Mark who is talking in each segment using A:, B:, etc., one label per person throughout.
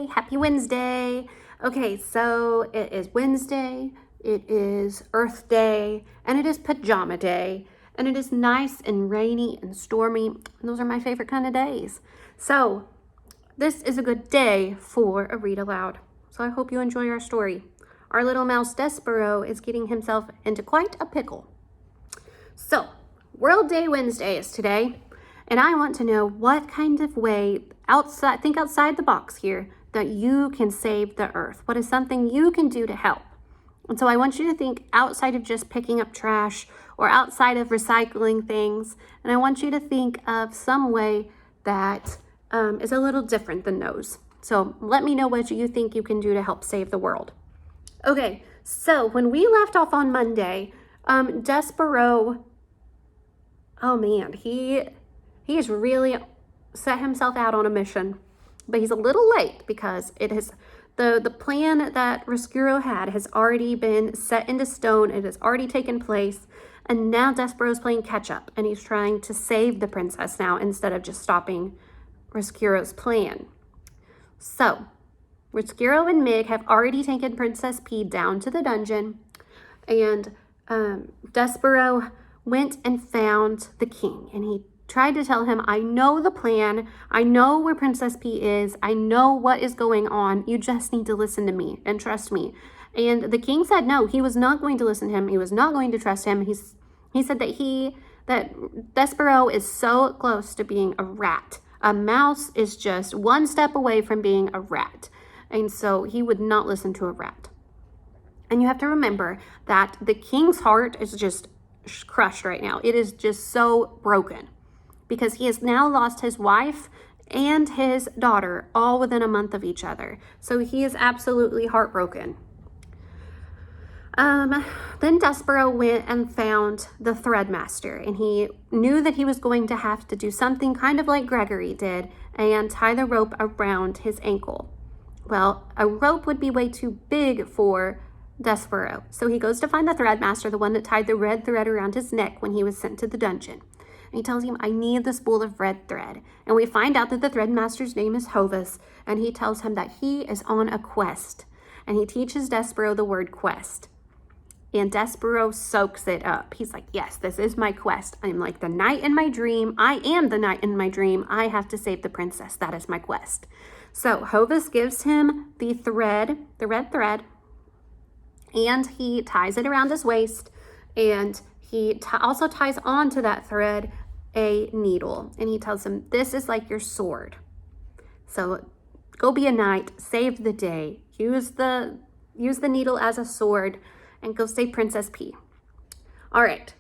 A: Yay, happy Wednesday. Okay, so it is Wednesday, it is Earth Day, and it is Pajama Day, and it is nice and rainy and stormy, and those are my favorite kind of days. So this is a good day for a read aloud. So I hope you enjoy our story. Our little mouse Despereaux is getting himself into quite a pickle. So, World Day Wednesday is today, and I want to know what kind of way, think outside the box here, that you can save the earth. What is something you can do to help? And so I want you to think outside of just picking up trash or outside of recycling things, and I want you to think of some way that is a little different than those. So let me know what you think you can do to help save the world. Okay, so when we left off on Monday, Despereaux, oh man, he has really set himself out on a mission, but he's a little late because it is the plan that Despereaux had has already been set into stone. It has already taken place, and now Despereaux's playing catch up, and he's trying to save the princess now instead of just stopping Despereaux's plan. So Despereaux and Mig have already taken Princess P down to the dungeon, and Despereaux went and found the king, and he tried to tell him, I know the plan, I know where Princess P is, I know what is going on, you just need to listen to me and trust me. And the king said no, he was not going to listen to him, he was not going to trust him. He said that Despereaux is so close to being a rat. A mouse is just one step away from being a rat. And so he would not listen to a rat. And you have to remember that the king's heart is just crushed right now. It is just so broken because he has now lost his wife and his daughter all within a month of each other. So he is absolutely heartbroken. Then Despereaux went and found the Threadmaster, and he knew that he was going to have to do something kind of like Gregory did and tie the rope around his ankle. Well, a rope would be way too big for Despereaux. So he goes to find the Threadmaster, the one that tied the red thread around his neck when he was sent to the dungeon. And he tells him, I need the spool of red thread. And we find out that the Threadmaster's name is Hovis, and he tells him that he is on a quest. And he teaches Despereaux the word quest. And Despereaux soaks it up. He's like, yes, this is my quest. I'm like the knight in my dream. I am the knight in my dream. I have to save the princess. That is my quest. So Hovis gives him the thread, the red thread, and he ties it around his waist, and he also ties onto that thread a needle, and he tells him, this is like your sword. So go be a knight, save the day, use the needle as a sword, and go save Princess P. All right,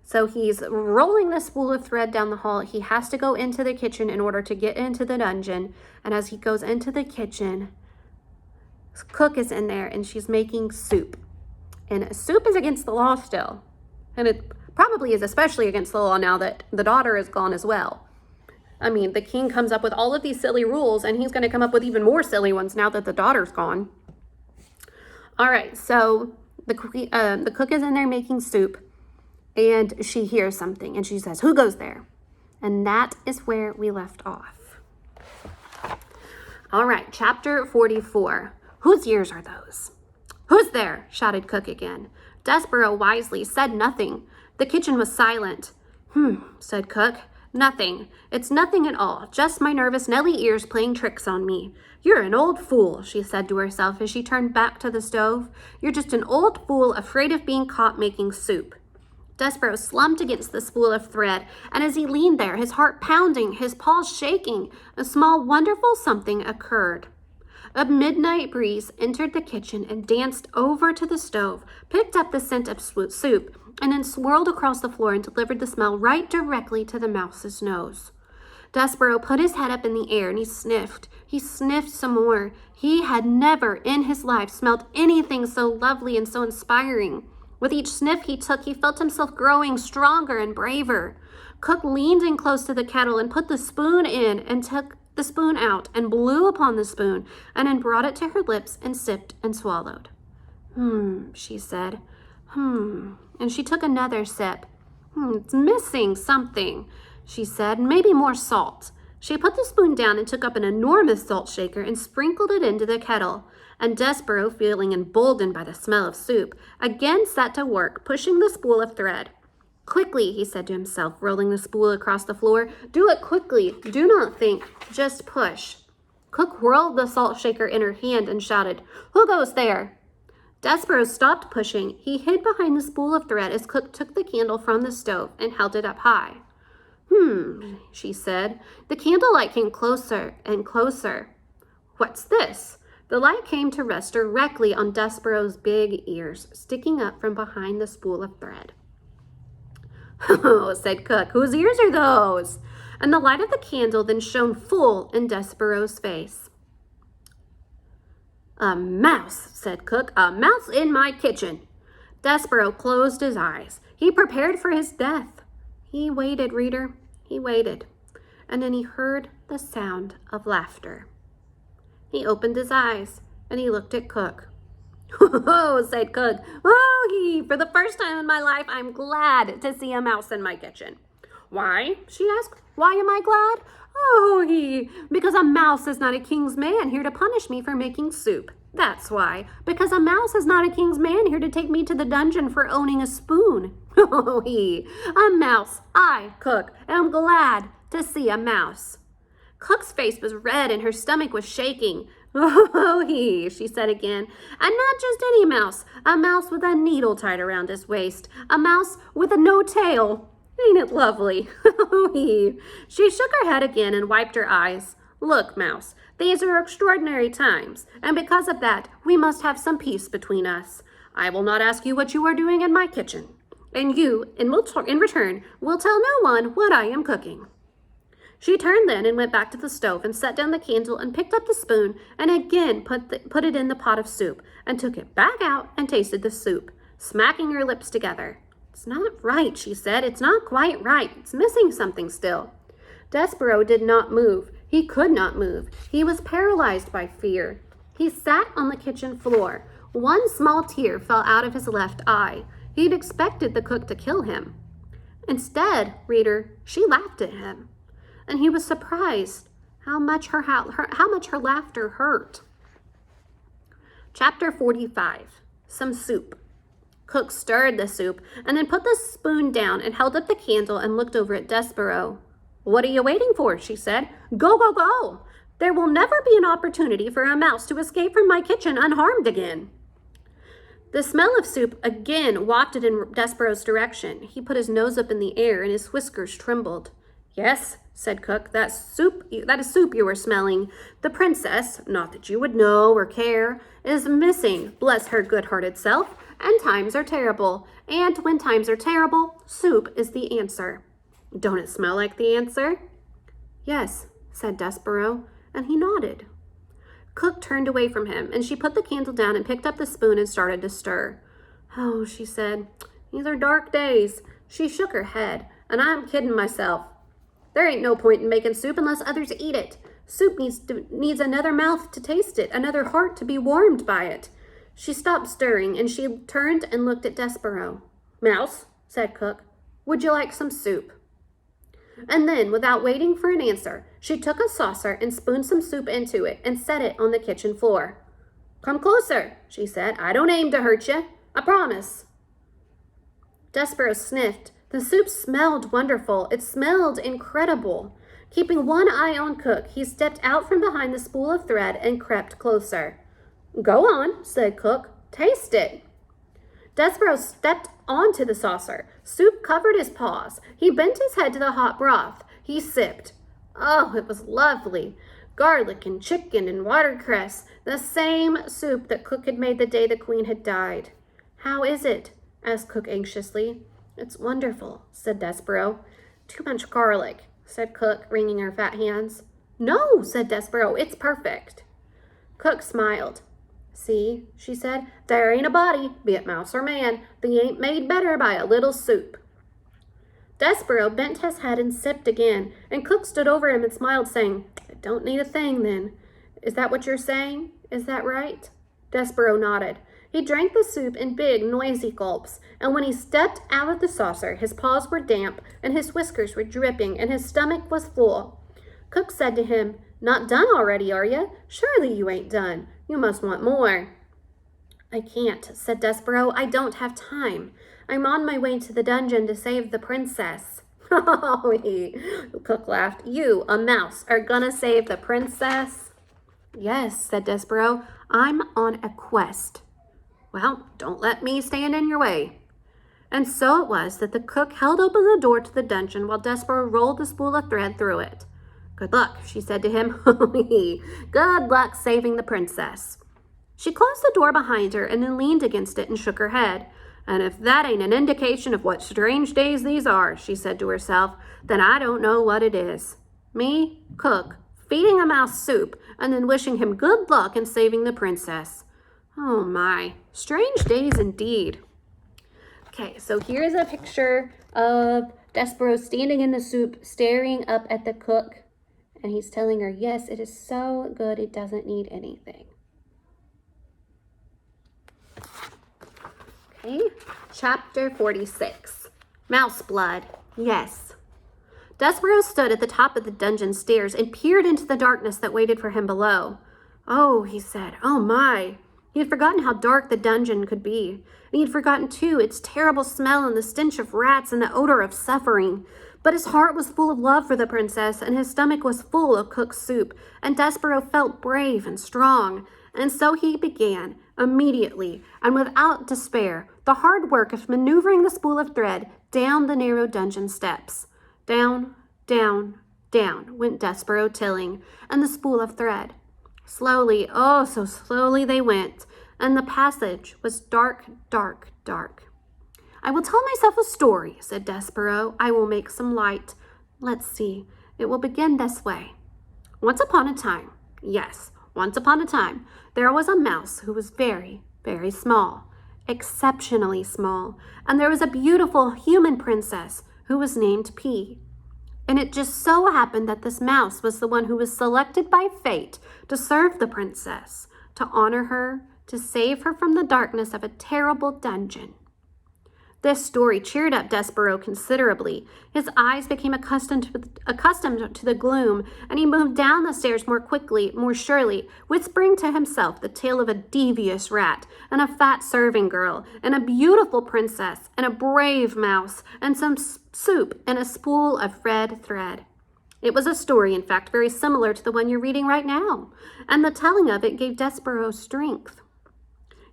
A: so he's rolling the spool of thread down the hall. He has to go into the kitchen in order to get into the dungeon, and as he goes into the kitchen, Cook is in there, and she's making soup. And soup is against the law still. And it probably is especially against the law now that the daughter is gone as well. I mean, the king comes up with all of these silly rules, and he's going to come up with even more silly ones now that the daughter's gone. All right, so the cook is in there making soup, and she hears something, and she says, who goes there? And that is where we left off. All right, chapter 44. Whose ears are those? Who's there? Shouted Cook again. Despereaux wisely said nothing. The kitchen was silent. Said Cook. Nothing. It's nothing at all. Just my nervous Nelly ears playing tricks on me. You're an old fool, she said to herself as she turned back to the stove. You're just an old fool afraid of being caught making soup. Despereaux slumped against the spool of thread, and as he leaned there, his heart pounding, his paws shaking, a small wonderful something occurred. A midnight breeze entered the kitchen and danced over to the stove, picked up the scent of soup, and then swirled across the floor and delivered the smell right directly to the mouse's nose. Despereaux put his head up in the air and he sniffed. He sniffed some more. He had never in his life smelled anything so lovely and so inspiring. With each sniff he took, he felt himself growing stronger and braver. Cook leaned in close to the kettle and put the spoon in and took the spoon out and blew upon the spoon and then brought it to her lips and sipped and swallowed. She said. And she took another sip. It's missing something, she said. Maybe more salt. She put the spoon down and took up an enormous salt shaker and sprinkled it into the kettle. And Despereaux, feeling emboldened by the smell of soup, again set to work, pushing the spool of thread. Quickly, he said to himself, rolling the spool across the floor. Do it quickly. Do not think. Just push. Cook whirled the salt shaker in her hand and shouted, "Who goes there?" Despereaux stopped pushing. He hid behind the spool of thread as Cook took the candle from the stove and held it up high. She said. The candlelight came closer and closer. What's this? The light came to rest directly on Despereaux's big ears, sticking up from behind the spool of thread. "Oh," said Cook, "whose ears are those?" And the light of the candle then shone full in Despereaux's face. "A mouse," said Cook, "a mouse in my kitchen." Despereaux closed his eyes. He prepared for his death. He waited, reader. He waited. And then he heard the sound of laughter. He opened his eyes and he looked at Cook. "Oh," said Cook. "Oh, for the first time in my life, I'm glad to see a mouse in my kitchen." "Why?" she asked. "Why am I glad?" "Oh, because a mouse is not a king's man here to punish me for making soup. That's why. Because a mouse is not a king's man here to take me to the dungeon for owning a spoon." "Oh, a mouse. I, Cook, am glad to see a mouse." Cook's face was red and her stomach was shaking. "Oh, she said again. "And not just any mouse. A mouse with a needle tied around his waist. A mouse with no tail. Ain't it lovely?" "Oh, She shook her head again and wiped her eyes. "Look, Mouse, these are extraordinary times, and because of that, we must have some peace between us. I will not ask you what you are doing in my kitchen, and you, in return, will tell no one what I am cooking." She turned then and went back to the stove and set down the candle and picked up the spoon and again put it in the pot of soup and took it back out and tasted the soup, smacking her lips together. "It's not right," she said. "It's not quite right. It's missing something still." Despereaux did not move. He could not move. He was paralyzed by fear. He sat on the kitchen floor. One small tear fell out of his left eye. He'd expected the cook to kill him. Instead, reader, she laughed at him. And he was surprised how much her laughter hurt. Chapter 45. Some soup. Cook stirred the soup and then put the spoon down and held up the candle and looked over at Despereaux. "What are you waiting for?" she said. "Go, go, go! There will never be an opportunity for a mouse to escape from my kitchen unharmed again." The smell of soup again wafted in Despereaux's direction. He put his nose up in the air and his whiskers trembled. "Yes," said Cook, that is soup you were smelling. The princess, not that you would know or care, is missing, bless her good-hearted self, and times are terrible. And when times are terrible, soup is the answer. Don't it smell like the answer?" "Yes," said Despereaux, and he nodded. Cook turned away from him, and she put the candle down and picked up the spoon and started to stir. "Oh," she said, "these are dark days." She shook her head, "and I'm kidding myself. There ain't no point in making soup unless others eat it. Soup needs another mouth to taste it, another heart to be warmed by it." She stopped stirring, and she turned and looked at Despereaux. "Mouse," said Cook, "would you like some soup?" And then, without waiting for an answer, she took a saucer and spooned some soup into it and set it on the kitchen floor. "Come closer," she said. "I don't aim to hurt you. I promise." Despereaux sniffed. The soup smelled wonderful. It smelled incredible. Keeping one eye on Cook, he stepped out from behind the spool of thread and crept closer. "Go on," said Cook. "Taste it." Despereaux stepped onto the saucer. Soup covered his paws. He bent his head to the hot broth. He sipped. Oh, it was lovely. Garlic and chicken and watercress. The same soup that Cook had made the day the queen had died. "How is it?" asked Cook anxiously. "It's wonderful," said Despereaux. "Too much garlic," said Cook, wringing her fat hands. "No," said Despereaux. "It's perfect." Cook smiled. "See," she said, "there ain't a body, be it mouse or man, that ain't made better by a little soup." Despereaux bent his head and sipped again, and Cook stood over him and smiled, saying, "It don't need a thing, then. Is that what you're saying? Is that right?" Despereaux nodded. He drank the soup in big, noisy gulps, and when he stepped out of the saucer, his paws were damp, and his whiskers were dripping, and his stomach was full. Cook said to him, "Not done already, are you? Surely you ain't done. You must want more." "I can't," said Despereaux. "I don't have time. I'm on my way to the dungeon to save the princess." Cook laughed. "You, a mouse, are gonna save the princess?" "Yes," said Despereaux. "I'm on a quest." "Well, don't let me stand in your way." And so it was that the cook held open the door to the dungeon while Despereaux rolled the spool of thread through it. "Good luck," she said to him. "Good luck saving the princess." She closed the door behind her and then leaned against it and shook her head. "And if that ain't an indication of what strange days these are," she said to herself, "then I don't know what it is. Me, cook, feeding a mouse soup, and then wishing him good luck in saving the princess. Oh my, strange days indeed." Okay, so here's a picture of Despereaux standing in the soup, staring up at the cook, and he's telling her, yes, it is so good, it doesn't need anything. Okay, chapter 46, Mouse Blood. Yes. Despereaux stood at the top of the dungeon stairs and peered into the darkness that waited for him below. "Oh," he said, "oh my." He had forgotten how dark the dungeon could be. And he had forgotten, too, its terrible smell and the stench of rats and the odor of suffering. But his heart was full of love for the princess, and his stomach was full of cooked soup, and Despereaux felt brave and strong. And so he began, immediately, and without despair, the hard work of maneuvering the spool of thread down the narrow dungeon steps. Down, down, down went Despereaux tilling, and the spool of thread. Slowly, oh, so slowly they went, and the passage was dark, dark, dark. "I will tell myself a story," said Despereaux. "I will make some light. Let's see. It will begin this way. Once upon a time, yes, once upon a time, there was a mouse who was very, very small, exceptionally small, and there was a beautiful human princess who was named P. And it just so happened that this mouse was the one who was selected by fate to serve the princess, to honor her, to save her from the darkness of a terrible dungeon." This story cheered up Despereaux considerably. His eyes became accustomed to the gloom, and he moved down the stairs more quickly, more surely, whispering to himself the tale of a devious rat, and a fat serving girl, and a beautiful princess, and a brave mouse, and some soup, and a spool of red thread. It was a story, in fact, very similar to the one you're reading right now, and the telling of it gave Despereaux strength.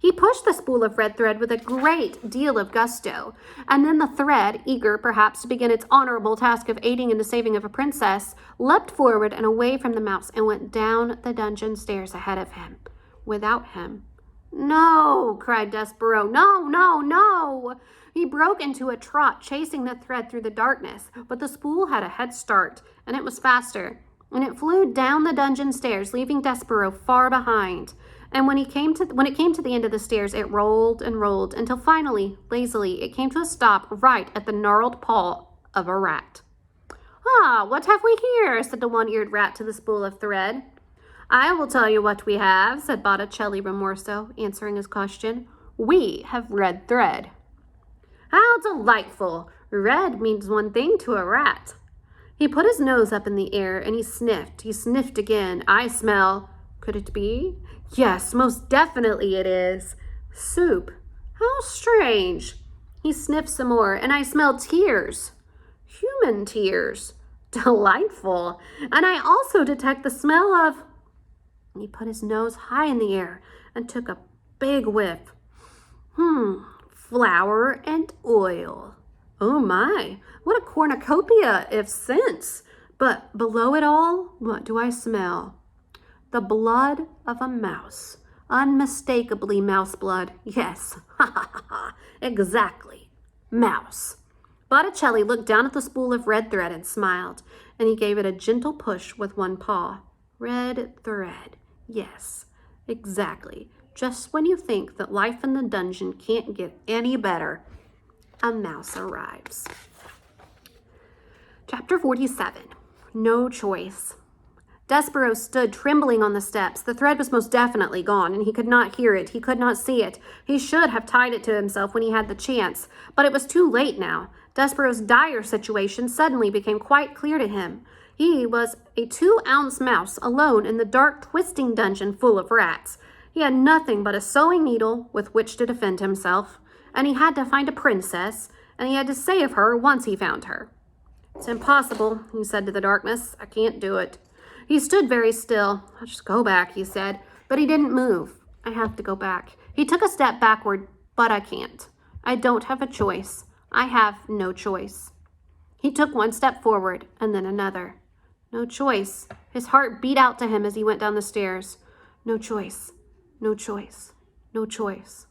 A: He pushed the spool of red thread with a great deal of gusto, and then the thread, eager perhaps to begin its honorable task of aiding in the saving of a princess, leapt forward and away from the mouse and went down the dungeon stairs ahead of him, without him. "No!" cried Despereaux. "No, no, no!" He broke into a trot, chasing the thread through the darkness, but the spool had a head start, and it was faster, and it flew down the dungeon stairs, leaving Despereaux far behind. And when it came to the end of the stairs, it rolled and rolled until finally, lazily, it came to a stop right at the gnarled paw of a rat. "Ah, what have we here?" said the one-eared rat to the spool of thread. "I will tell you what we have," said Botticelli Remorso, answering his question. "We have red thread." "How delightful! Red means one thing to a rat." He put his nose up in the air and he sniffed. He sniffed again. "I smell..." Could it be? Yes, most definitely it is. Soup. How strange. He sniffed some more, and I smell tears. Human tears. Delightful. And I also detect the smell of... He put his nose high in the air and took a big whiff. Flour and oil. Oh my, what a cornucopia of scents. But below it all, what do I smell? The blood of a mouse. Unmistakably mouse blood. Yes, exactly. Mouse. Botticelli looked down at the spool of red thread and smiled, and he gave it a gentle push with one paw. Red thread. Yes, exactly. Just when you think that life in the dungeon can't get any better, a mouse arrives. Chapter 47. No choice. Despereaux stood trembling on the steps. The thread was most definitely gone, and he could not hear it. He could not see it. He should have tied it to himself when he had the chance, but it was too late now. Despereaux's dire situation suddenly became quite clear to him. He was a 2-ounce mouse alone in the dark, twisting dungeon full of rats. He had nothing but a sewing needle with which to defend himself, and he had to find a princess, and he had to save her once he found her. It's impossible, he said to the darkness. I can't do it. He stood very still. I'll just go back, he said, but he didn't move. I have to go back. He took a step backward, but I can't. I don't have a choice. I have no choice. He took one step forward and then another. No choice. His heart beat out to him as he went down the stairs. No choice. No choice. No choice.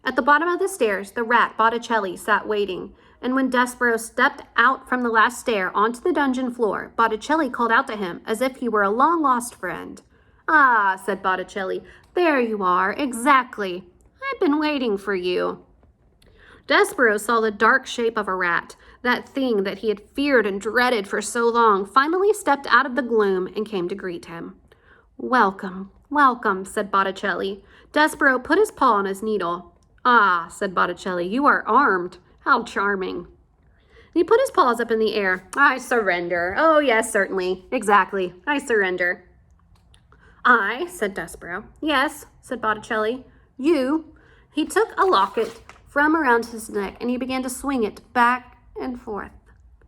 A: At the bottom of the stairs, the rat Botticelli sat waiting, and when Despereaux stepped out from the last stair onto the dungeon floor, Botticelli called out to him as if he were a long-lost friend. Ah, said Botticelli, there you are, exactly. I've been waiting for you. Despereaux saw the dark shape of a rat, that thing that he had feared and dreaded for so long, finally stepped out of the gloom and came to greet him. Welcome, welcome, said Botticelli. Despereaux put his paw on his needle. Ah, said Botticelli, you are armed. How charming. He put his paws up in the air. I surrender. Oh, yes, certainly. Exactly. I surrender. I, said Despereaux. Yes, said Botticelli. You. He took a locket from around his neck, and he began to swing it back and forth,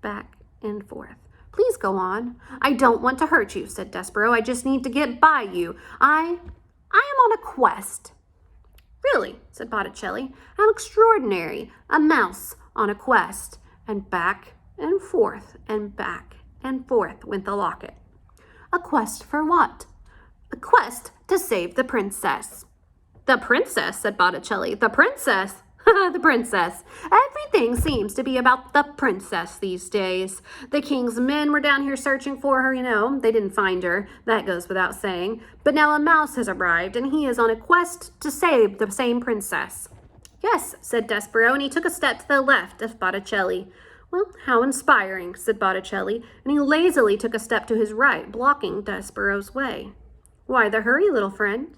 A: back and forth. Please go on. I don't want to hurt you, said Despereaux. I just need to get by you. I am on a quest. Really, said Botticelli. How extraordinary. A mouse on a quest. And back and forth and back and forth went the locket. A quest for what? A quest to save the princess. The princess, said Botticelli. The princess? The princess. Everything seems to be about the princess these days. The king's men were down here searching for her, They didn't find her. That goes without saying. But now a mouse has arrived, and he is on a quest to save the same princess. Yes, said Despereaux, and he took a step to the left of Botticelli. Well, how inspiring, said Botticelli, and he lazily took a step to his right, blocking Despereaux's way. Why the hurry, little friend?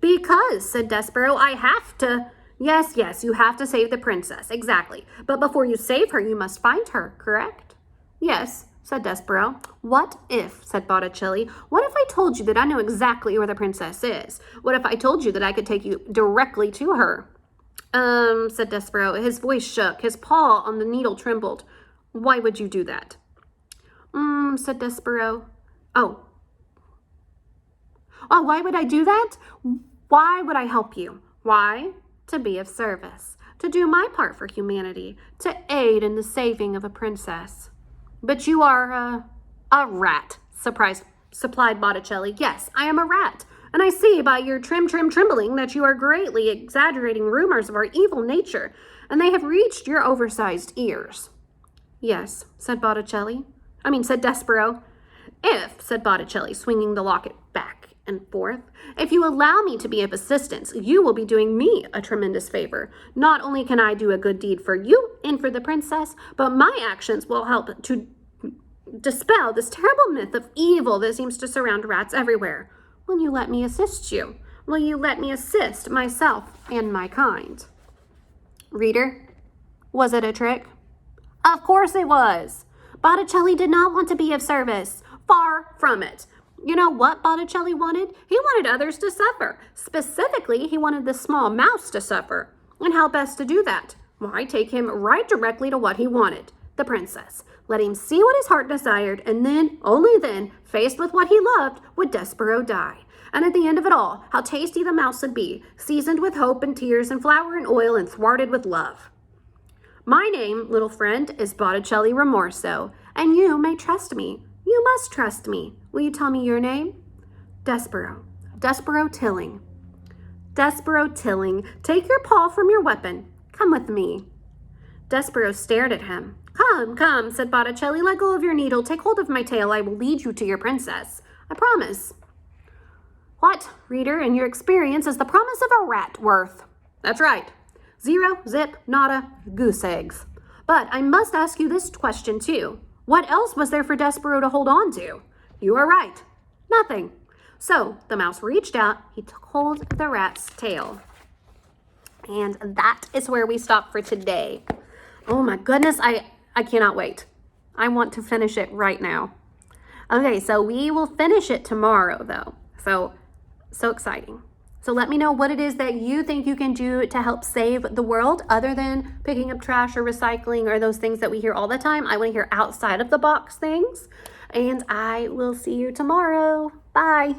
A: Because, said Despereaux, I have to... Yes, you have to save the princess, exactly. But before you save her, you must find her, correct? Yes, said Despereaux. What if, said Botticelli, what if I told you that I know exactly where the princess is? What if I told you that I could take you directly to her? Said Despereaux. His voice shook. His paw on the needle trembled. Why would you do that? Said Despereaux. Oh, why would I do that? Why would I help you? Why? To be of service, to do my part for humanity, to aid in the saving of a princess. But you are a rat, supplied Botticelli. Yes, I am a rat, and I see by your trembling that you are greatly exaggerating rumors of our evil nature, and they have reached your oversized ears. Yes, said Despereaux. If, said Botticelli, swinging the locket back and forth, if you allow me to be of assistance, you will be doing me a tremendous favor. Not only can I do a good deed for you and for the princess, but my actions will help to dispel this terrible myth of evil that seems to surround rats everywhere. Will you let me assist you? Will you let me assist myself and my kind? Reader, was it a trick? Of course it was. Botticelli did not want to be of service. Far from it. You know what Botticelli wanted? He wanted others to suffer. Specifically, he wanted the small mouse to suffer. And how best to do that? Why, take him right directly to what he wanted, the princess. Let him see what his heart desired, and then, only then, faced with what he loved, would Despereaux die. And at the end of it all, how tasty the mouse would be, seasoned with hope and tears and flour and oil and thwarted with love. My name, little friend, is Botticelli Rimorso, and you may trust me. You must trust me. Will you tell me your name? Despereaux. Despereaux Tilling. Despereaux Tilling, take your paw from your weapon. Come with me. Despereaux stared at him. Come, said Botticelli. Let go of your needle. Take hold of my tail. I will lead you to your princess. I promise. What, reader, in your experience, is the promise of a rat worth? That's right. 0, zip, nada, goose eggs. But I must ask you this question, too. What else was there for Despereaux to hold on to? You are right. Nothing. So the mouse reached out. He took hold of the rat's tail. And that is where we stop for today. Oh my goodness, I cannot wait. I want to finish it right now. Okay, so we will finish it tomorrow though. So exciting. So let me know what it is that you think you can do to help save the world other than picking up trash or recycling or those things that we hear all the time. I want to hear outside of the box things. And I will see you tomorrow. Bye.